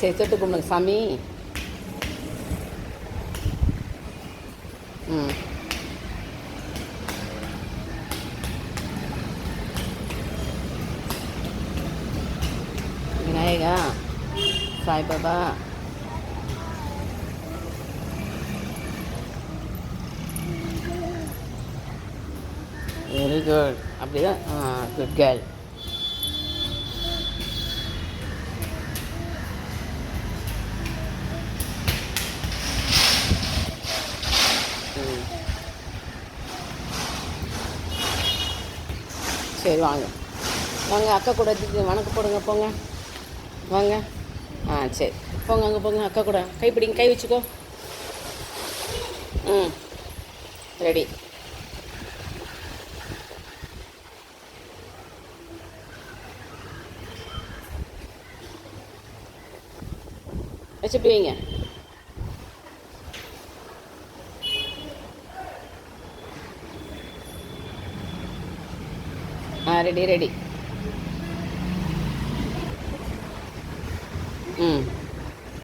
சரி தொட்டு கும்பிடுங்க சாமி. ம். Vinayaka, Saibaba, very good. அப்படிதான். Good girl. ம். சரி வாங்க வாங்க, அக்கா கூட வணக்கம் போடுங்க, போங்க வாங்க. சரி போங்க, அங்கே போங்க, அக்கா கூட கை பிடிங்க, கை வச்சுக்கோ. ம். ரெடி. வச்சு வைங்க. Ready ready. ம்.